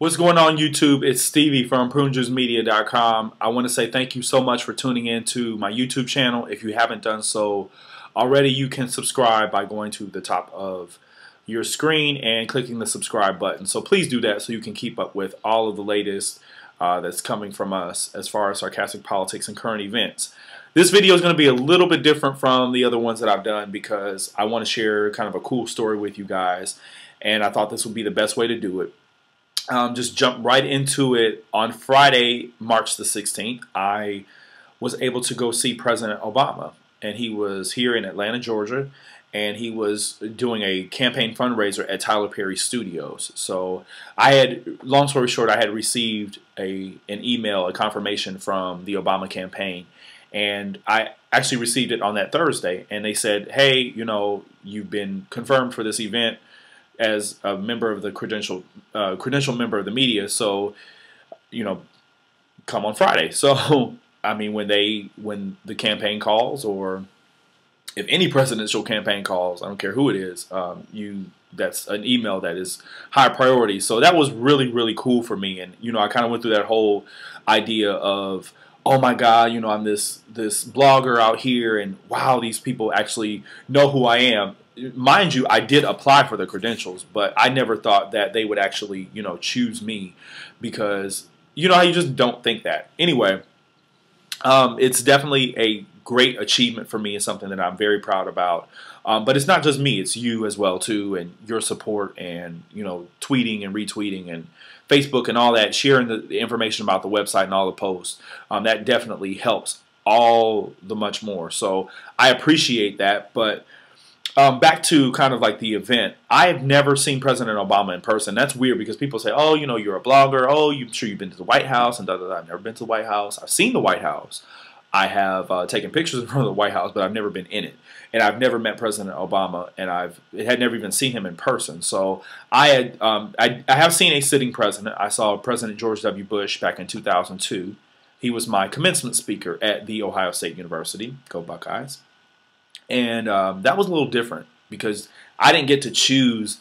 What's going on, YouTube? It's Stevie from PruneJuiceMedia.com. I want to say thank you so much for tuning in to my YouTube channel. If you haven't done so already, you can subscribe by going to the top of your screen and clicking the subscribe button. So please do that so you can keep up with all of the latest that's coming from us as far as sarcastic politics and current events. This video is going to be a little bit different from the other ones that I've done because I want to share kind of a cool story with you guys, and I thought this would be the best way to do it. Just jump right into it. On Friday, March the 16th, I was able to go see President Obama, and he was here in Atlanta, Georgia, and he was doing a campaign fundraiser at Tyler Perry Studios. So I had, long story short, I had received an email, a confirmation from the Obama campaign, and I actually received it on that Thursday, and they said, hey, you know, you've been confirmed for this event as a member of the credential member of the media, so you know, come on Friday. So I mean, when the campaign calls, or if any presidential campaign calls, I don't care who it is, that's an email that is high priority. So that was really cool for me, and you know, I kind of went through that whole idea of, oh my God, you know, I'm this blogger out here, and wow, these people actually know who I am. Mind you, I did apply for the credentials, but I never thought that they would actually, you know, choose me, because you know how you just don't think that. Anyway, it's definitely a great achievement for me. It's something that I'm very proud about. But it's not just me; it's you as well too, and your support, and you know, tweeting and retweeting and Facebook and all that, sharing the information about the website and all the posts. That definitely helps all the much more. So I appreciate that, but. Back to kind of like the event. I have never seen President Obama in person. That's weird because people say, oh, you know, you're a blogger. Oh, I'm sure you've been to the White House and da-da-da. I've never been to the White House. I've seen the White House. I have taken pictures in front of the White House, but I've never been in it. And I've never met President Obama, and had never even seen him in person. So I have seen a sitting president. I saw President George W. Bush back in 2002. He was my commencement speaker at The Ohio State University. Go Buckeyes. And that was a little different because I didn't get to choose.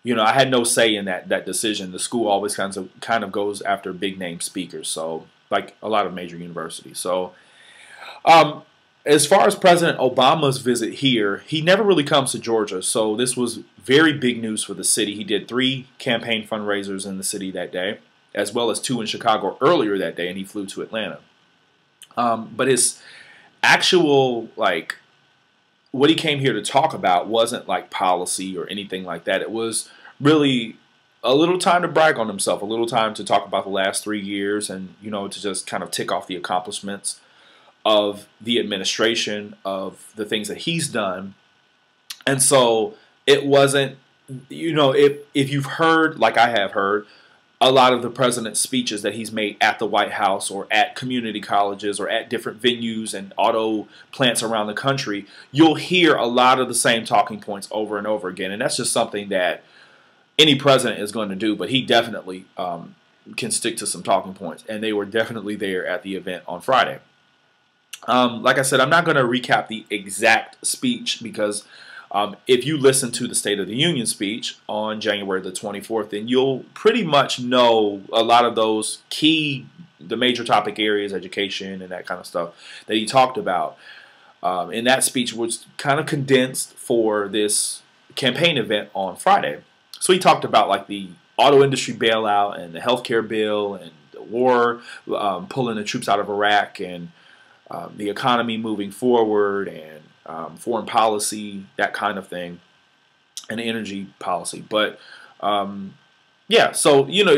You know, I had no say in that decision. The school always kind of goes after big name speakers, so like a lot of major universities. So as far as President Obama's visit here, he never really comes to Georgia, so this was very big news for the city. He did 3 campaign fundraisers in the city that day, as well as 2 in Chicago earlier that day, and he flew to Atlanta. But his actual, like, what he came here to talk about wasn't like policy or anything like that. It was really a little time to brag on himself, a little time to talk about the last 3 years, and you know, to just kind of tick off the accomplishments of the administration, of the things that he's done. And so it wasn't, you know, if you've heard, like I have heard, a lot of the president's speeches that he's made at the White House or at community colleges or at different venues and auto plants around the country, you'll hear a lot of the same talking points over and over again. And that's just something that any president is going to do, but he definitely can stick to some talking points. And they were definitely there at the event on Friday. Like I said, I'm not going to recap the exact speech because if you listen to the State of the Union speech on January the 24th, then you'll pretty much know a lot of those the major topic areas, education and that kind of stuff that he talked about. And that speech was kind of condensed for this campaign event on Friday. So he talked about like the auto industry bailout and the healthcare bill and the war, pulling the troops out of Iraq, and the economy moving forward, and foreign policy, that kind of thing, and energy policy. But yeah, so you know,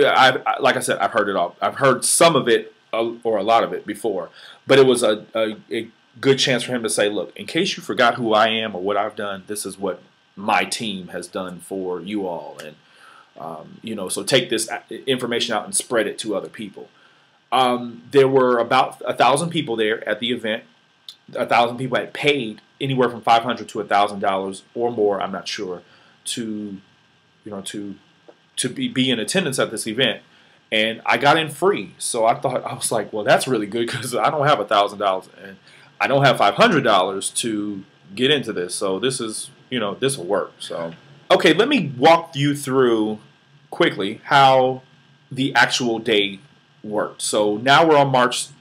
like I said, I've heard it all. I've heard some of it or a lot of it before, but it was a good chance for him to say, look, in case you forgot who I am or what I've done, this is what my team has done for you all, and you know, so take this information out and spread it to other people. There were about 1,000 people there at the event. 1,000 people had paid anywhere from $500 to $1,000 or more, I'm not sure, to be in attendance at this event, and I got in free. So I was like, well, that's really good because I don't have $1,000 and I don't have $500 to get into this. So this is, you know, this will work. So okay, let me walk you through quickly how the actual day worked. So now we're on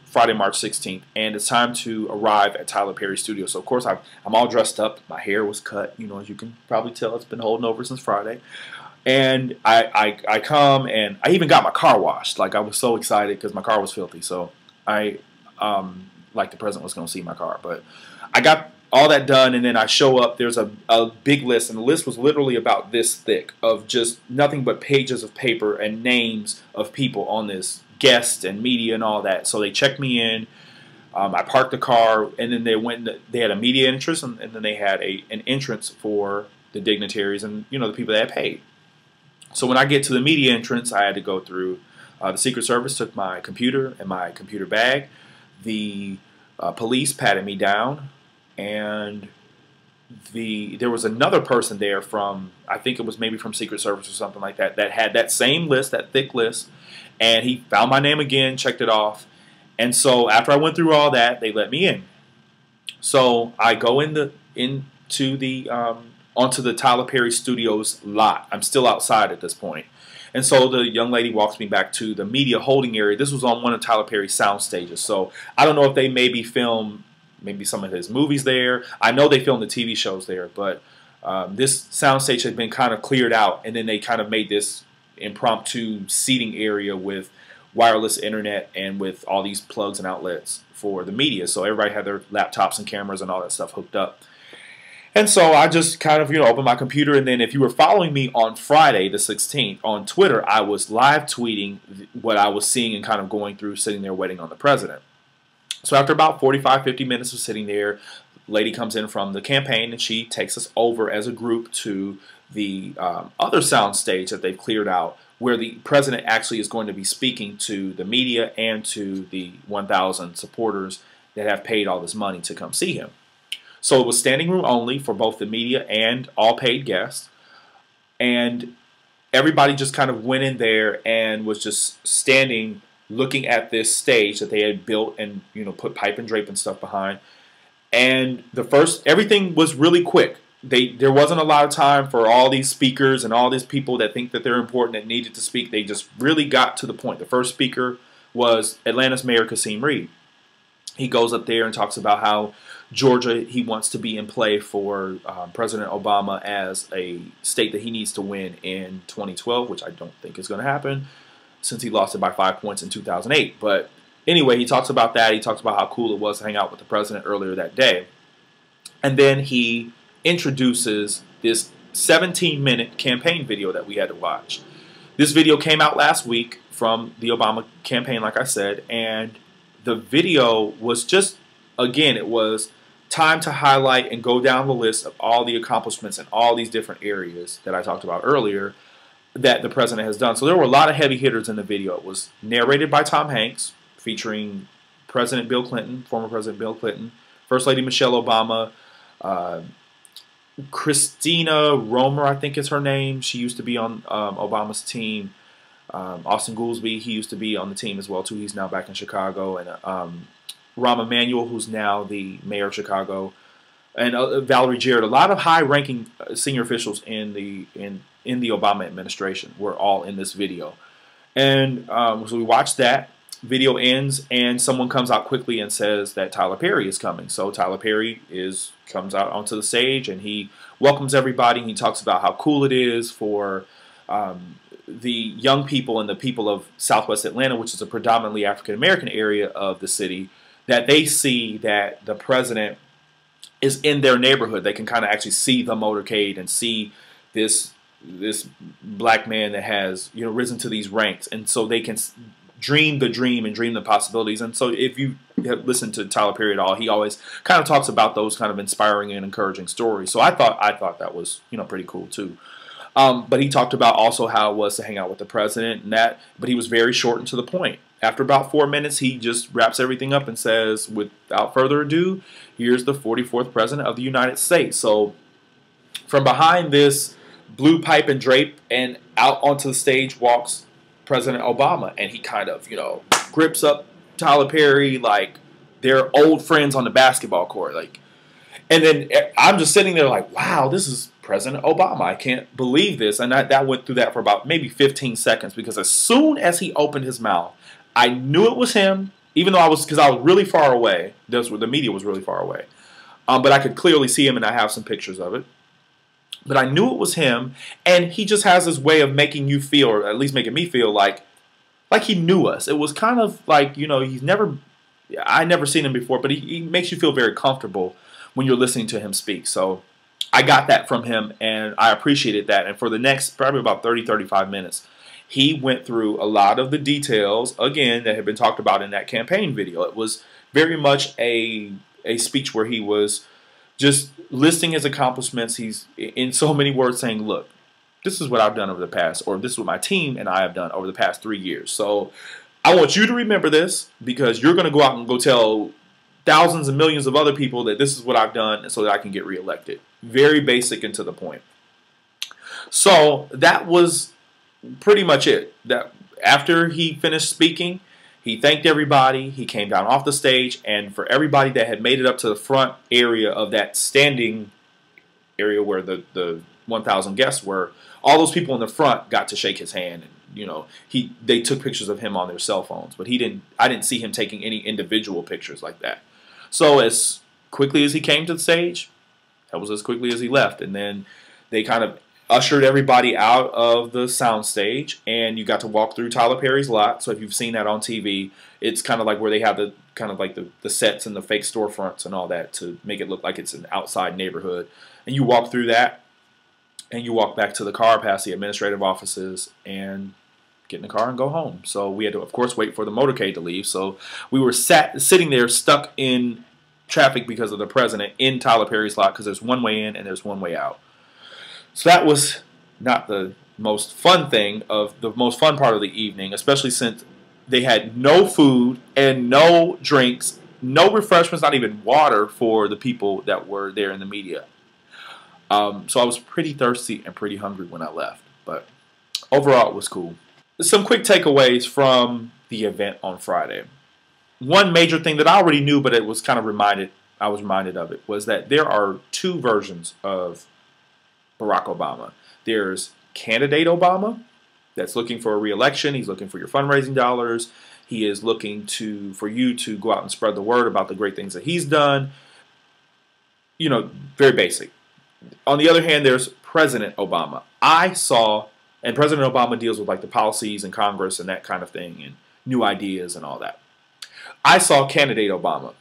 Friday, March 16th, and it's time to arrive at Tyler Perry Studio. So of course I'm all dressed up. My hair was cut, as you can probably tell, it's been holding over since Friday. And I come, and I even got my car washed. Like, I was so excited because my car was filthy. So I like the president was going to see my car, but I got all that done, and then I show up. There's a big list, and the list was literally about this thick of just nothing but pages of paper and names of people on this, guests and media and all that. So they checked me in. I parked the car, and then they had a media entrance, and then they had an entrance for the dignitaries and the people that had paid. So when I get to the media entrance, I had to go through the Secret Service took my computer and my computer bag. The police patted me down. And there was another person there from, I think it was maybe from Secret Service or something like that, that had that same list, that thick list, and he found my name again, checked it off, and so after I went through all that, they let me in. So I go onto the Tyler Perry Studios lot. I'm still outside at this point. And so the young lady walks me back to the media holding area. This was on one of Tyler Perry's sound stages. So I don't know if they maybe filmed maybe some of his movies there. I know they filmed the TV shows there, but this soundstage had been kind of cleared out, and then they kind of made this impromptu seating area with wireless internet and with all these plugs and outlets for the media. So everybody had their laptops and cameras and all that stuff hooked up. And so I just kind of, opened my computer, and then if you were following me on Friday the 16th on Twitter, I was live tweeting what I was seeing and kind of going through, sitting there waiting on the president. So after about 45, 50 minutes of sitting there, lady comes in from the campaign, and she takes us over as a group to the other sound stage that they've cleared out, where the president actually is going to be speaking to the media and to the 1,000 supporters that have paid all this money to come see him. So it was standing room only for both the media and all paid guests. And everybody just kind of went in there and was just standing looking at this stage that they had built and put pipe and drape and stuff behind. And everything was really quick. There wasn't a lot of time for all these speakers and all these people that think that they're important that needed to speak. They just really got to the point. The first speaker was Atlanta's Mayor Kasim Reed. He goes up there and talks about how Georgia, he wants to be in play for President Obama as a state that he needs to win in 2012, which I don't think is going to happen, since he lost it by 5 points in 2008. But anyway, he talks about that. He talks about how cool it was to hang out with the president earlier that day. And then he introduces this 17-minute campaign video that we had to watch. This video came out last week from the Obama campaign, like I said, and the video was just, again, it was time to highlight and go down the list of all the accomplishments in all these different areas that I talked about earlier that the president has done. So there were a lot of heavy hitters in the video. It was narrated by Tom Hanks, featuring President Bill Clinton, former President Bill Clinton, First Lady Michelle Obama, Christina Romer, I think is her name. She used to be on Obama's team. Austin Goolsbee, he used to be on the team as well too. He's now back in Chicago. And Rahm Emanuel, who's now the mayor of Chicago, and Valerie Jarrett. A lot of high-ranking senior officials in the Obama administration were all in this video. And so we watched that. Video ends, and someone comes out quickly and says that Tyler Perry is coming. So Tyler Perry comes out onto the stage, and he welcomes everybody. He talks about how cool it is for the young people and the people of Southwest Atlanta, which is a predominantly African-American area of the city, that they see that the president is in their neighborhood. They can kind of actually see the motorcade and see this black man that has risen to these ranks, and so they can dream the dream and dream the possibilities. And so if you have listened to Tyler Perry at all, he always kind of talks about those kind of inspiring and encouraging stories. So I thought that was pretty cool too. But he talked about also how it was to hang out with the president and that, but he was very short and to the point. After about 4 minutes, he just wraps everything up and says, without further ado, here's the 44th president of the United States. So from behind this blue pipe and drape and out onto the stage walks President Obama, and he kind of, grips up Tyler Perry like they're old friends on the basketball court. And then I'm just sitting there like, wow, this is President Obama. I can't believe this. And that went through that for about maybe 15 seconds, because as soon as he opened his mouth, I knew it was him, even though because I was really far away. The media was really far away. But I could clearly see him, and I have some pictures of it. But I knew it was him, and he just has this way of making you feel, or at least making me feel like he knew us. It was kind of like, you know, I never seen him before, but he makes you feel very comfortable when you're listening to him speak. So I got that from him, and I appreciated that. And for the next probably about 30, 35 minutes, he went through a lot of the details, again, that had been talked about in that campaign video. It was very much a speech where he was just listing his accomplishments. He's, in so many words, saying, look, this is what I've done over the past, or this is what my team and I have done over the past 3 years. So I want you to remember this, because you're going to go out and go tell thousands and millions of other people that this is what I've done so that I can get reelected. Very basic and to the point. So that was pretty much it. That after he finished speaking, he thanked everybody. He came down off the stage, and for everybody that had made it up to the front area of that standing area where the 1,000 guests were, all those people in the front got to shake his hand. And, you know, they took pictures of him on their cell phones, but I didn't see him taking any individual pictures like that. So as quickly as he came to the stage, that was as quickly as he left, and then they kind of ushered everybody out of the sound stage, and you got to walk through Tyler Perry's lot. So if you've seen that on TV, it's kind of like where they have the sets and the fake storefronts and all that to make it look like it's an outside neighborhood. And you walk through that, and you walk back to the car past the administrative offices and get in the car and go home. So we had to, of course, wait for the motorcade to leave. So we were sitting there stuck in traffic because of the president in Tyler Perry's lot, because there's one way in and there's one way out. So that was not the most fun part of the evening, especially since they had no food and no drinks, no refreshments, not even water for the people that were there in the media. So I was pretty thirsty and pretty hungry when I left, but overall it was cool. Some quick takeaways from the event on Friday. One major thing that I already knew, but it was kind of I was reminded of it, was that there are two versions of Barack Obama. There's candidate Obama, that's looking for a re-election. He's looking for your fundraising dollars. He is looking for you to go out and spread the word about the great things that he's done. You know, very basic. On the other hand, there's President Obama. And President Obama deals with like the policies in Congress and that kind of thing, and new ideas and all that. I saw candidate Obama.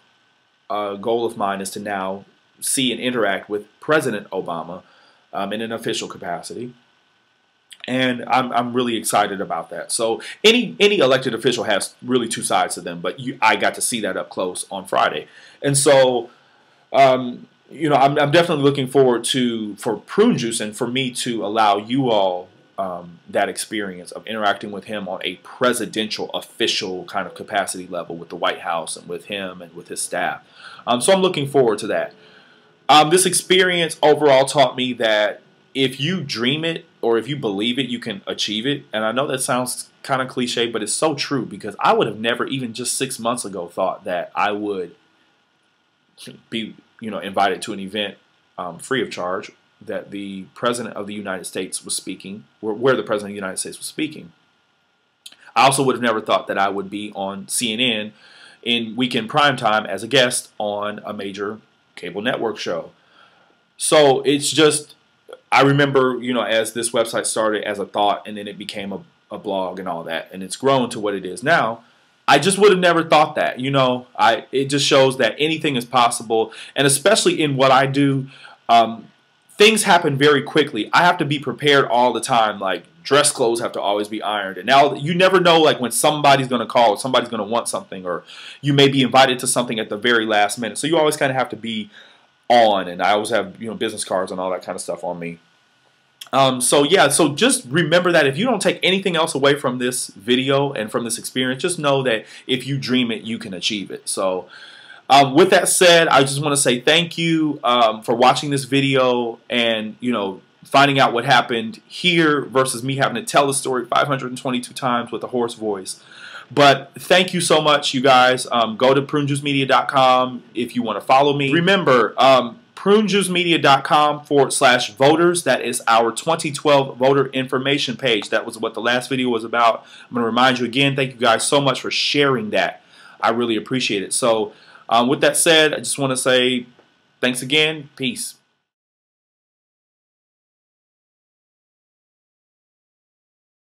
A goal of mine is to now see and interact with President Obama in an official capacity, and I'm really excited about that. So any elected official has really two sides to them, but I got to see that up close on Friday, and so you know, I'm definitely looking forward for Prune Juice and for me to allow you all that experience of interacting with him on a presidential official kind of capacity level with the White House and with him and with his staff. So I'm looking forward to that. This experience overall taught me that if you dream it or if you believe it, you can achieve it. And I know that sounds kind of cliche, but it's so true, because I would have never, even just 6 months ago, thought that I would be, you know, invited to an event free of charge that the President of the United States was speaking, where the President of the United States was speaking. I also would have never thought that I would be on CNN in weekend primetime as a guest on a major cable network show. So it's just, I remember, you know, as this website started as a thought, and then it became a blog and all that, and it's grown to what it is now. I just would have never thought that, you know. It just shows that anything is possible, and especially in what I do, things happen very quickly. I have to be prepared all the time. Like, dress clothes have to always be ironed. And now you never know, like, when somebody's going to call or somebody's going to want something, or you may be invited to something at the very last minute. So you always kind of have to be on. And I always have, you know, business cards and all that kind of stuff on me. So yeah, so just remember that if you don't take anything else away from this video and from this experience, just know that if you dream it, you can achieve it. So with that said, I just want to say thank you for watching this video and, you know, finding out what happened here versus me having to tell the story 522 times with a hoarse voice. But thank you so much, you guys. Go to prunejuicemedia.com if you want to follow me. Remember, prunejuicemedia.com/voters. That is our 2012 voter information page. That was what the last video was about. I'm going to remind you again, thank you guys so much for sharing that. I really appreciate it. So with that said, I just want to say thanks again. Peace.